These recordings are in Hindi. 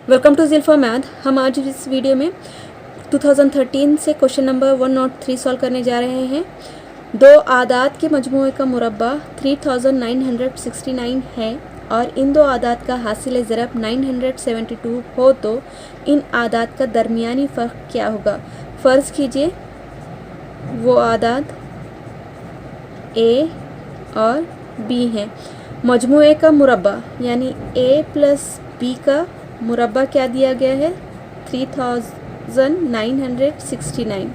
Welcome to ज़िल्फा math. हम आज इस वीडियो में 2013 से क्वेश्चन नंबर 103 सॉल्व करने जा रहे हैं। दो आदाद के मजमूए का मुरब्बा 3969 है और इन दो आदाद का हासिल ज़रब 972 हो तो इन आदाद का दरमियानी फ़र्क क्या होगा। फ़र्ज़ कीजिए वो आदाद ए और बी हैं। मजमूए का मुरब्बा यानी ए प्लस बी का मुरब्बा क्या दिया गया है 3969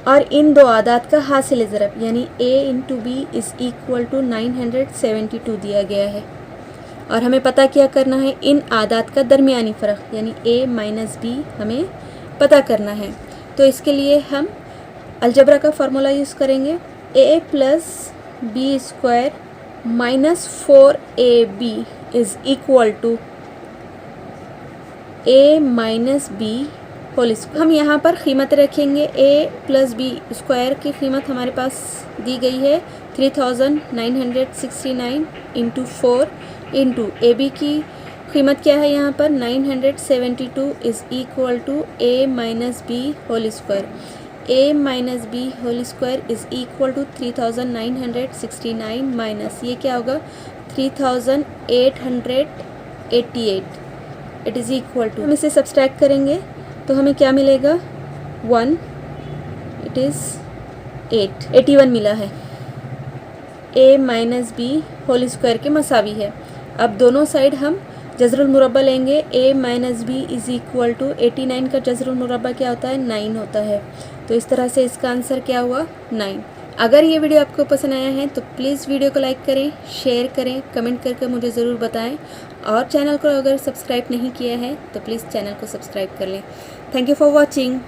और इन दो आदाद का हासिल ज़रब यानी a into b is equal to 972 दिया गया है और हमें पता क्या करना है, इन आदाद का दरमियानी फ़र्क यानी a माइनस बी हमें पता करना है। तो इसके लिए हम अलजबरा का फार्मूला यूज़ करेंगे। a plus b square minus 4ab is equal to a minus b whole square. हम यहाँ पर कीमत रखेंगे। a प्लस बी स्क्वायर की कीमत हमारे पास दी गई है 3969 इंटू 4 इंटू ए बी की कीमत क्या है यहाँ पर 972 is equal to a minus b whole square. a minus b whole square is equal to 3969 minus ये क्या होगा 3888 इट इज़ इक्वल टू, हम इसे सब्सट्रैक्ट करेंगे तो हमें क्या मिलेगा 1 इट इज़ 81 मिला है। a minus b whole square के मसावी है। अब दोनों साइड हम जज़रुल मुरब्बा लेंगे। a minus b is equal to 89 का जज़रुल मुरब्बा क्या होता है 9 होता है। तो इस तरह से इसका आंसर क्या हुआ 9। अगर ये वीडियो आपको पसंद आया है तो प्लीज़ वीडियो को लाइक करें, शेयर करें, कमेंट करके मुझे ज़रूर बताएं और चैनल को अगर सब्सक्राइब नहीं किया है तो प्लीज़ चैनल को सब्सक्राइब कर लें। Thank you for watching.